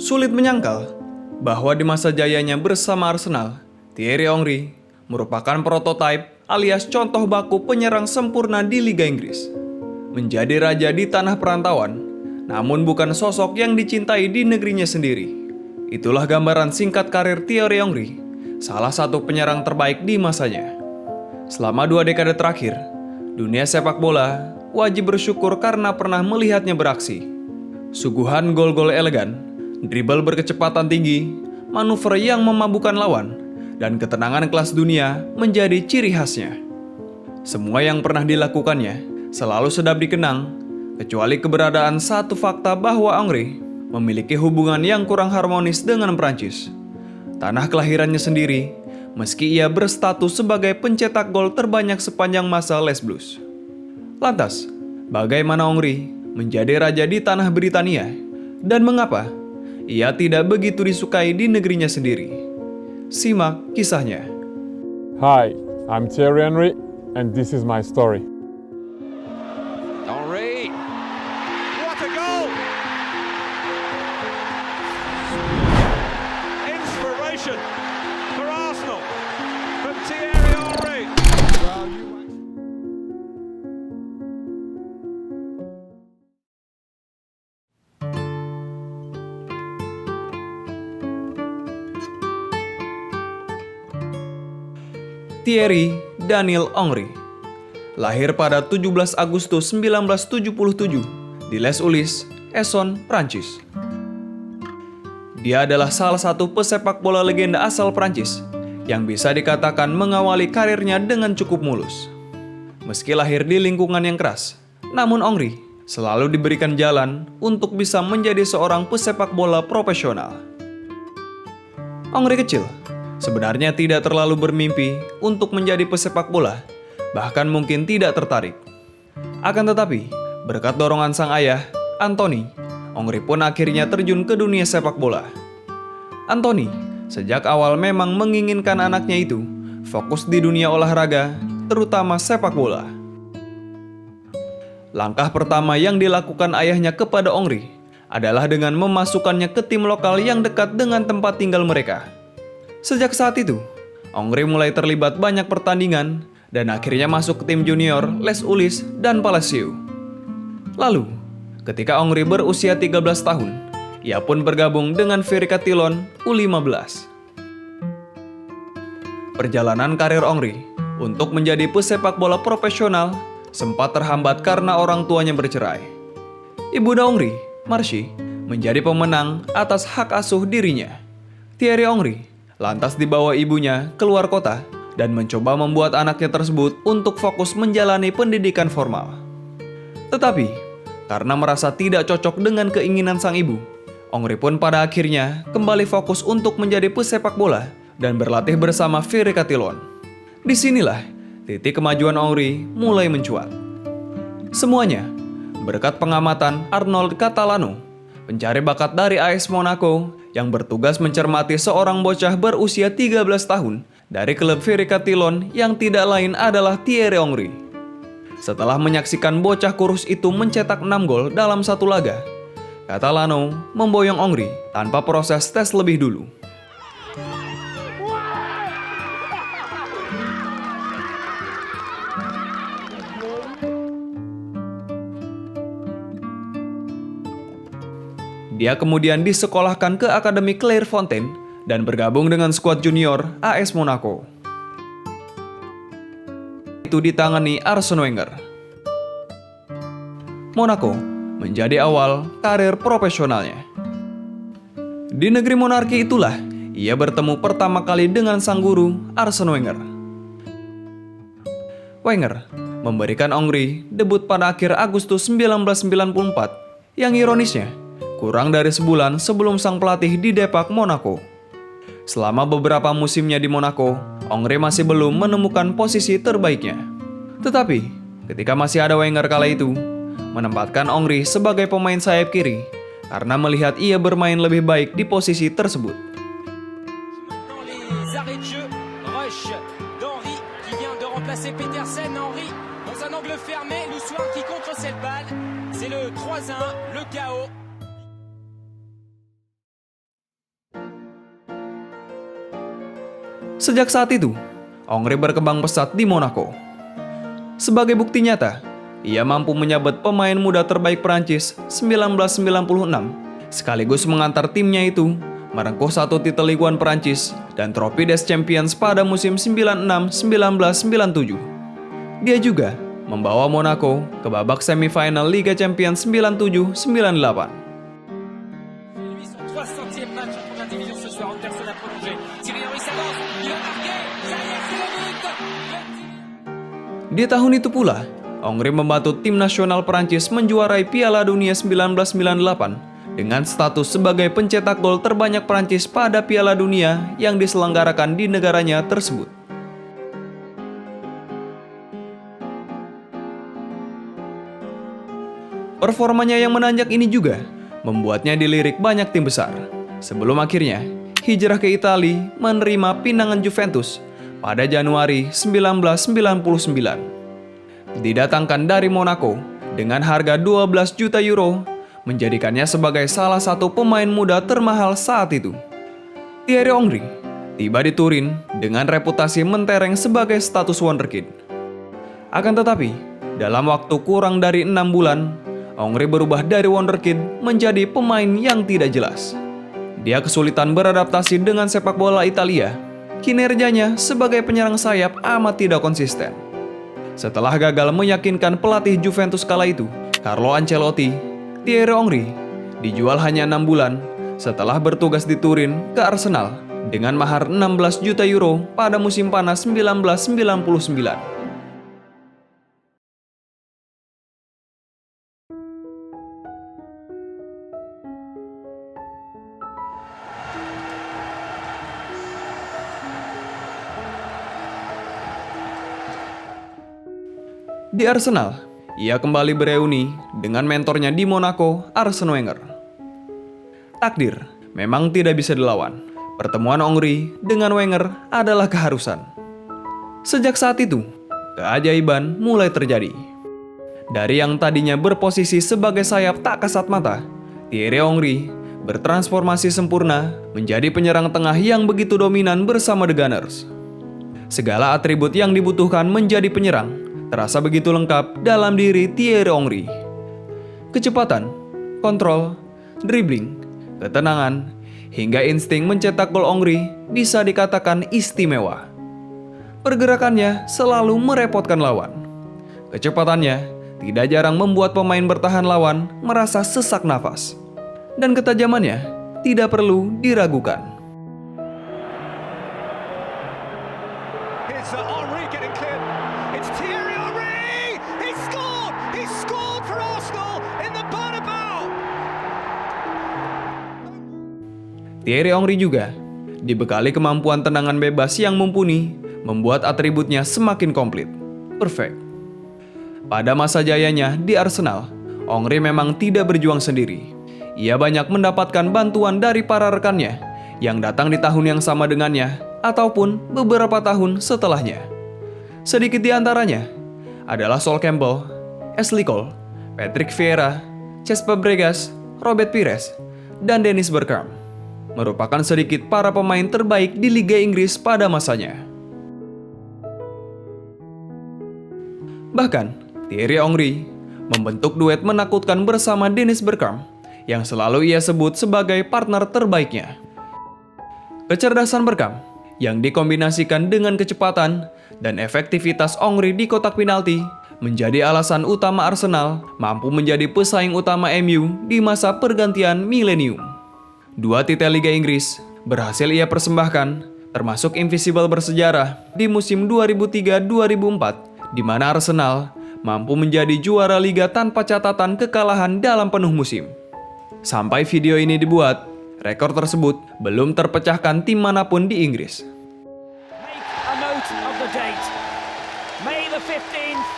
Sulit menyangkal bahwa di masa jayanya bersama Arsenal, Thierry Henry merupakan prototipe alias contoh baku penyerang sempurna di Liga Inggris. Menjadi raja di tanah perantauan, namun bukan sosok yang dicintai di negerinya sendiri. Itulah gambaran singkat karir Thierry Henry, salah satu penyerang terbaik di masanya. Selama 2 dekade terakhir, dunia sepak bola wajib bersyukur karena pernah melihatnya beraksi. Suguhan gol-gol elegan, dribble berkecepatan tinggi, manuver yang memabukkan lawan, dan ketenangan kelas dunia menjadi ciri khasnya. Semua yang pernah dilakukannya selalu sedap dikenang, kecuali keberadaan satu fakta bahwa Henry memiliki hubungan yang kurang harmonis dengan Prancis, tanah kelahirannya sendiri, meski ia berstatus sebagai pencetak gol terbanyak sepanjang masa Les Blues. Lantas, bagaimana Henry menjadi raja di tanah Britania, dan mengapa ia tidak begitu disukai di negerinya sendiri? Simak kisahnya. Hi, I'm Thierry Henry, and this is my story. Henry, what a goal! Inspiration for Arsenal from Thierry Henry. Thierry Daniel Henry lahir pada 17 Agustus 1977 di Les Ulis, Essonne, Prancis. Dia adalah salah satu pesepak bola legenda asal Prancis yang bisa dikatakan mengawali karirnya dengan cukup mulus. Meski lahir di lingkungan yang keras, namun Henry selalu diberikan jalan untuk bisa menjadi seorang pesepak bola profesional. Henry kecil sebenarnya tidak terlalu bermimpi untuk menjadi pesepak bola, bahkan mungkin tidak tertarik. Akan tetapi, berkat dorongan sang ayah, Anthony, Henry pun akhirnya terjun ke dunia sepak bola. Anthony sejak awal memang menginginkan anaknya itu fokus di dunia olahraga, terutama sepak bola. Langkah pertama yang dilakukan ayahnya kepada Henry adalah dengan memasukkannya ke tim lokal yang dekat dengan tempat tinggal mereka. Sejak saat itu, Henry mulai terlibat banyak pertandingan dan akhirnya masuk ke tim junior Les Ulis dan Palacio. Lalu, ketika Henry berusia 13 tahun, ia pun bergabung dengan Viry-Châtillon U15. Perjalanan karir Henry untuk menjadi pesepak bola profesional sempat terhambat karena orang tuanya bercerai. Ibunda Henry, Marcie, menjadi pemenang atas hak asuh dirinya. Thierry Henry lantas dibawa ibunya keluar kota dan mencoba membuat anaknya tersebut untuk fokus menjalani pendidikan formal. Tetapi, karena merasa tidak cocok dengan keinginan sang ibu, Henry pun pada akhirnya kembali fokus untuk menjadi pesepak bola dan berlatih bersama Viry-Châtillon. Disinilah titik kemajuan Henry mulai mencuat. Semuanya berkat pengamatan Arnold Catalano, pencari bakat dari AS Monaco yang bertugas mencermati seorang bocah berusia 13 tahun dari klub Viry-Châtillon yang tidak lain adalah Thierry Henry. Setelah menyaksikan bocah kurus itu mencetak 6 gol dalam satu laga, Catalano memboyong Henry tanpa proses tes lebih dulu. Dia kemudian disekolahkan ke Akademi Clairefontaine dan bergabung dengan skuad junior AS Monaco. Itu ditangani Arsene Wenger. Monaco menjadi awal karir profesionalnya. Di negeri monarki itulah ia bertemu pertama kali dengan sang guru Arsene Wenger. Wenger memberikan Henry debut pada akhir Agustus 1994 yang ironisnya kurang dari sebulan sebelum sang pelatih didepak Monaco. Selama beberapa musimnya di Monaco, Henry masih belum menemukan posisi terbaiknya. Tetapi, ketika masih ada Wenger kala itu, menempatkan Henry sebagai pemain sayap kiri karena melihat ia bermain lebih baik di posisi tersebut. Dans un angle fermé, Lussoir qui contre cette balle, c'est le 3-1, le chaos. Sejak saat itu, Henry berkembang pesat di Monaco. Sebagai bukti nyata, ia mampu menyabet pemain muda terbaik Prancis 1996, sekaligus mengantar timnya itu merengkuh 1 titel Ligue 1 Prancis dan trofi des Champions pada musim 96-1997. Dia juga membawa Monaco ke babak semifinal Liga Champions 97-98. Lui, son 60e match en première division ce soir. Anderson a prolongé. Thierry Henry s'avance. Il va marquer. Ça y est, c'est le but. Di tahun itu pula, Henry membantu tim nasional Prancis menjuarai Piala Dunia 1998 dengan status sebagai pencetak gol terbanyak Prancis pada Piala Dunia yang diselenggarakan di negaranya tersebut. Performanya yang menanjak ini juga membuatnya dilirik banyak tim besar, sebelum akhirnya hijrah ke Italia menerima pinangan Juventus pada Januari 1999. Didatangkan dari Monaco dengan harga 12 juta euro, menjadikannya sebagai salah satu pemain muda termahal saat itu. Thierry Henry tiba di Turin dengan reputasi mentereng sebagai status wonderkid. Akan tetapi, dalam waktu kurang dari 6 bulan, Henry berubah dari wonderkid menjadi pemain yang tidak jelas. Dia kesulitan beradaptasi dengan sepak bola Italia. Kinerjanya sebagai penyerang sayap amat tidak konsisten. Setelah gagal meyakinkan pelatih Juventus kala itu, Carlo Ancelotti, Thierry Henry dijual hanya 6 bulan setelah bertugas di Turin ke Arsenal dengan mahar 16 juta euro pada musim panas 1999. Di Arsenal, ia kembali bereuni dengan mentornya di Monaco, Arsene Wenger. Takdir memang tidak bisa dilawan. Pertemuan Henry dengan Wenger adalah keharusan. Sejak saat itu, keajaiban mulai terjadi. Dari yang tadinya berposisi sebagai sayap tak kasat mata, Thierry Henry bertransformasi sempurna menjadi penyerang tengah yang begitu dominan bersama The Gunners. Segala atribut yang dibutuhkan menjadi penyerang terasa begitu lengkap dalam diri Thierry Henry. Kecepatan, kontrol, dribbling, ketenangan, hingga insting mencetak gol Henry bisa dikatakan istimewa. Pergerakannya selalu merepotkan lawan. Kecepatannya tidak jarang membuat pemain bertahan lawan merasa sesak nafas. Dan ketajamannya tidak perlu diragukan. Here's Henry getting cleared. It's Thierry Henry! He scored! He scored for Arsenal in the Bernabeu! Thierry Henry juga dibekali kemampuan tendangan bebas yang mumpuni, membuat atributnya semakin komplit, perfect. Pada masa jayanya di Arsenal, Henry memang tidak berjuang sendiri. Ia banyak mendapatkan bantuan dari para rekannya yang datang di tahun yang sama dengannya ataupun beberapa tahun setelahnya. Sedikit di antaranya adalah Sol Campbell, Ashley Cole, Patrick Vieira, Cesc Fabregas, Robert Pires, dan Dennis Bergkamp merupakan sedikit para pemain terbaik di Liga Inggris pada masanya. Bahkan, Thierry Henry membentuk duet menakutkan bersama Dennis Bergkamp yang selalu ia sebut sebagai partner terbaiknya. Kecerdasan Bergkamp yang dikombinasikan dengan kecepatan dan efektivitas Henry di kotak penalti menjadi alasan utama Arsenal mampu menjadi pesaing utama MU di masa pergantian milenium. 2 titel Liga Inggris berhasil ia persembahkan, termasuk Invisible bersejarah di musim 2003-2004, di mana Arsenal mampu menjadi juara liga tanpa catatan kekalahan dalam penuh musim. Sampai video ini dibuat, rekor tersebut belum terpecahkan tim manapun di Inggris. Make a note of the date. May the 15th,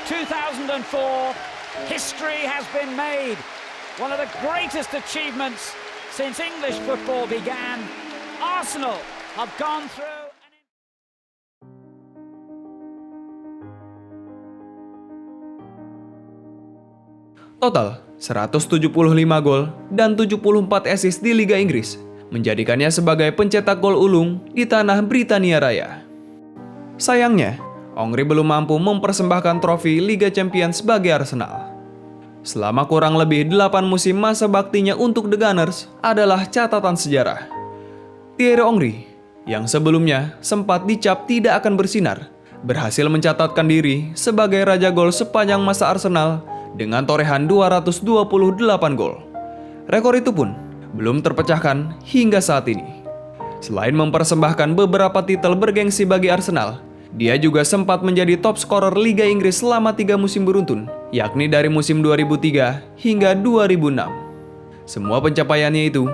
2004. History has been made. One of the greatest achievements since English football began. Arsenal have gone through. Total 175 gol dan 74 assist di Liga Inggris menjadikannya sebagai pencetak gol ulung di tanah Britania Raya. Sayangnya, Henry belum mampu mempersembahkan trofi Liga Champions bagi Arsenal. Selama kurang lebih 8 musim masa baktinya untuk The Gunners adalah catatan sejarah. Thierry Henry, yang sebelumnya sempat dicap tidak akan bersinar, berhasil mencatatkan diri sebagai raja gol sepanjang masa Arsenal dengan torehan 228 gol. Rekor itu pun belum terpecahkan hingga saat ini. Selain mempersembahkan beberapa titel bergengsi bagi Arsenal, dia juga sempat menjadi top scorer Liga Inggris selama 3 musim beruntun, yakni dari musim 2003 hingga 2006. Semua pencapaiannya itu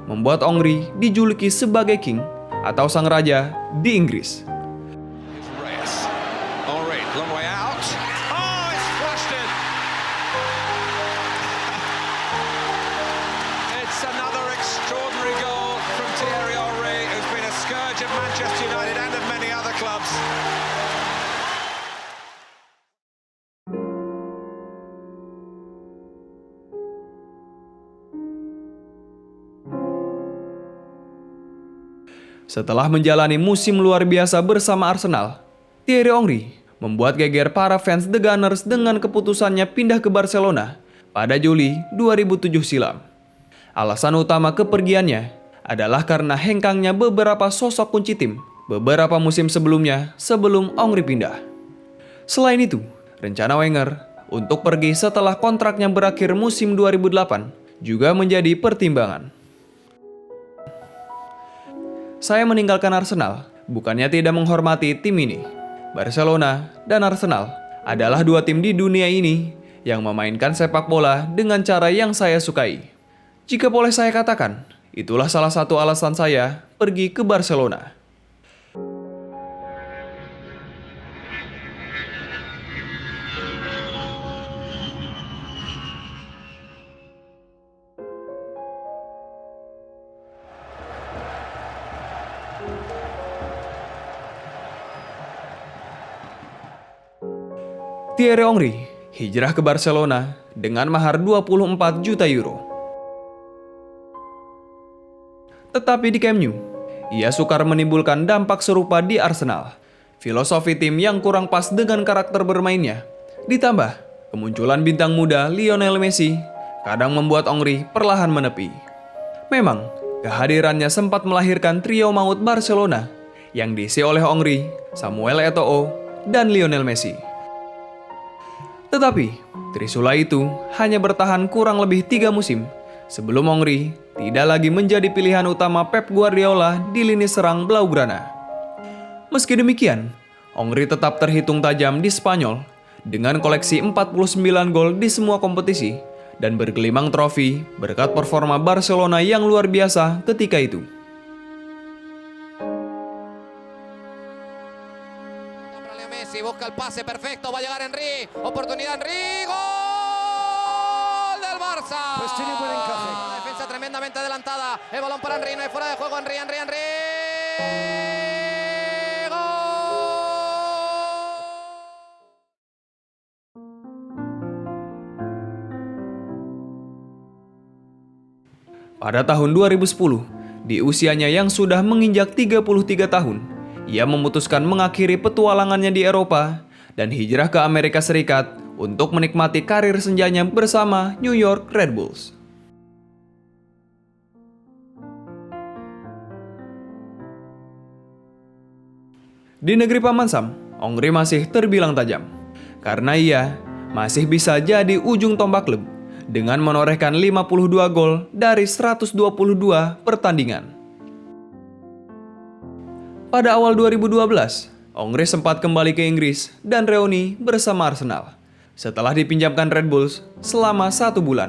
membuat Henry dijuluki sebagai King atau Sang Raja di Inggris. Manchester United and of many other clubs. Setelah menjalani musim luar biasa bersama Arsenal, Thierry Henry membuat geger para fans The Gunners dengan keputusannya pindah ke Barcelona pada Juli 2007 silam. Alasan utama kepergiannya adalah karena hengkangnya beberapa sosok kunci tim beberapa musim sebelumnya sebelum Henry pindah. Selain itu, rencana Wenger untuk pergi setelah kontraknya berakhir musim 2008 juga menjadi pertimbangan. Saya meninggalkan Arsenal bukannya tidak menghormati tim ini. Barcelona dan Arsenal adalah 2 tim di dunia ini yang memainkan sepak bola dengan cara yang saya sukai. Jika boleh saya katakan, itulah salah satu alasan saya pergi ke Barcelona. Thierry Henry hijrah ke Barcelona dengan mahar 24 juta euro. Tetapi di Camp Nou, ia sukar menimbulkan dampak serupa di Arsenal. Filosofi tim yang kurang pas dengan karakter bermainnya, ditambah kemunculan bintang muda Lionel Messi, kadang membuat Henry perlahan menepi. Memang, kehadirannya sempat melahirkan trio maut Barcelona yang diisi oleh Henry, Samuel Eto'o, dan Lionel Messi. Tetapi, trisula itu hanya bertahan kurang lebih 3 musim sebelum Henry tidak lagi menjadi pilihan utama Pep Guardiola di lini serang Blaugrana. Meski demikian, Henry tetap terhitung tajam di Spanyol dengan koleksi 49 gol di semua kompetisi dan bergelimang trofi berkat performa Barcelona yang luar biasa ketika itu. Busca el pase perfecto, va a llegar Henry, oportunidad Henry, gol del Barça. Pues tiene buen encaje. Defensa tremendamente adelantada, el balón para Henry, no hay fuera de juego, Henry. Gol. Pada tahun 2010, di usianya yang sudah menginjak 33 tahun, ia memutuskan mengakhiri petualangannya di Eropa dan hijrah ke Amerika Serikat untuk menikmati karir senjanya bersama New York Red Bulls. Di negeri Paman Sam, Henry masih terbilang tajam, karena ia masih bisa jadi ujung tombak klub dengan menorehkan 52 gol dari 122 pertandingan. Pada awal 2012, Henry sempat kembali ke Inggris dan reuni bersama Arsenal setelah dipinjamkan Red Bulls selama 1 bulan.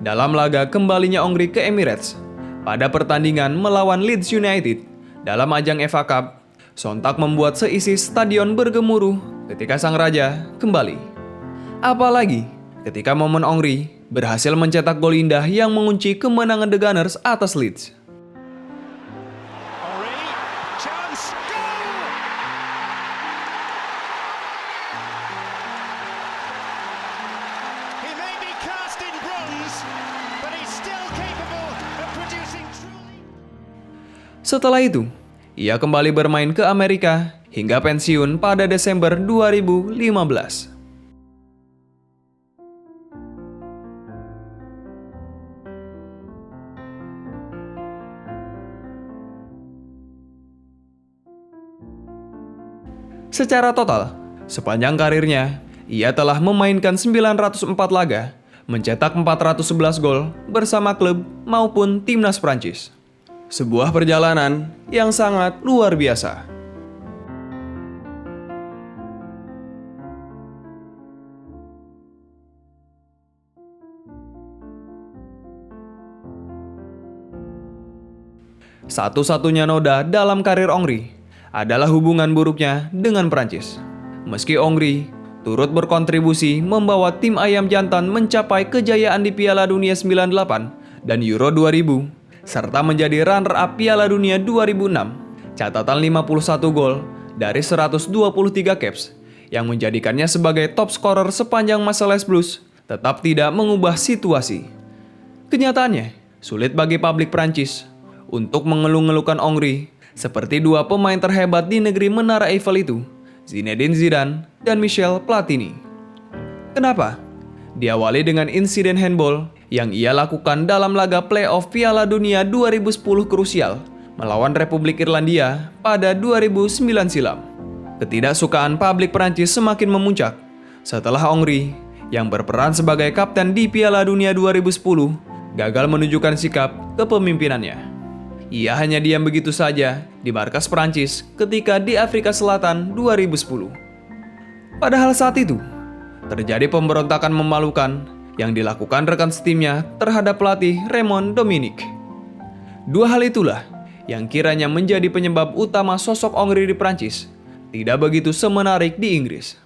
Dalam laga kembalinya Henry ke Emirates pada pertandingan melawan Leeds United dalam ajang FA Cup, sontak membuat seisi stadion bergemuruh ketika sang raja kembali. Apalagi ketika momen Henry berhasil mencetak gol indah yang mengunci kemenangan The Gunners atas Leeds. He may be cast in bronze, but he's still capable of producing truly. Setelah itu, ia kembali bermain ke Amerika hingga pensiun pada Desember 2015. Secara total, sepanjang karirnya, ia telah memainkan 904 laga, mencetak 411 gol bersama klub maupun timnas Prancis. Sebuah perjalanan yang sangat luar biasa. Satu-satunya noda dalam karir Henry adalah hubungan buruknya dengan Prancis. Meski Henry turut berkontribusi membawa tim ayam jantan mencapai kejayaan di Piala Dunia 98 dan Euro 2000, serta menjadi runner-up Piala Dunia 2006, catatan 51 gol dari 123 caps yang menjadikannya sebagai top scorer sepanjang masa Les Blues tetap tidak mengubah situasi. Kenyataannya, sulit bagi publik Prancis untuk mengeluh-ngeluhkan Henry seperti dua pemain terhebat di negeri Menara Eiffel itu, Zinedine Zidane dan Michel Platini. Kenapa? Diawali dengan insiden handball yang ia lakukan dalam laga playoff Piala Dunia 2010 krusial melawan Republik Irlandia pada 2009 silam. Ketidaksukaan publik Prancis semakin memuncak setelah Henry yang berperan sebagai kapten di Piala Dunia 2010 gagal menunjukkan sikap kepemimpinannya. Ia hanya diam begitu saja di markas Prancis ketika di Afrika Selatan 2010. Padahal saat itu, terjadi pemberontakan memalukan yang dilakukan rekan setimnya terhadap pelatih Raymond Dominique. Dua hal itulah yang kiranya menjadi penyebab utama sosok Henry di Prancis tidak begitu semenarik di Inggris.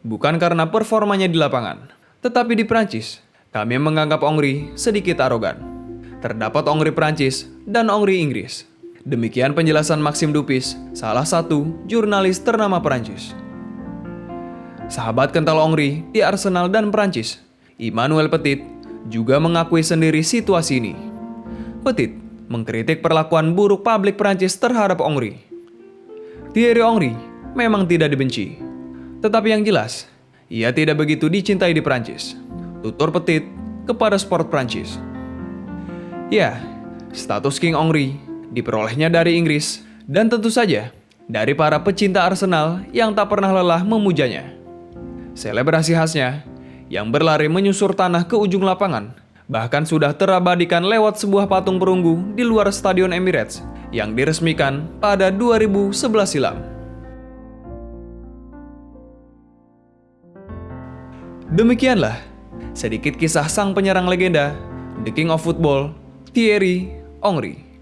Bukan karena performanya di lapangan, tetapi di Prancis, kami menganggap Henry sedikit arogan. Terdapat Henry Prancis dan Henry Inggris. Demikian penjelasan Maxime Dupis, salah satu jurnalis ternama Prancis. Sahabat kental Henry di Arsenal dan Prancis, Emmanuel Petit, juga mengakui sendiri situasi ini. Petit mengkritik perlakuan buruk publik Prancis terhadap Henry. Thierry Henry memang tidak dibenci, tetapi yang jelas, ia tidak begitu dicintai di Prancis, tutur Petit kepada Sport Prancis. Ya, status King Henry diperolehnya dari Inggris dan tentu saja dari para pecinta Arsenal yang tak pernah lelah memujanya. Selebrasi khasnya yang berlari menyusur tanah ke ujung lapangan bahkan sudah terabadikan lewat sebuah patung perunggu di luar Stadion Emirates yang diresmikan pada 2011 silam. Demikianlah sedikit kisah sang penyerang legenda, The King of Football, Thierry Henry.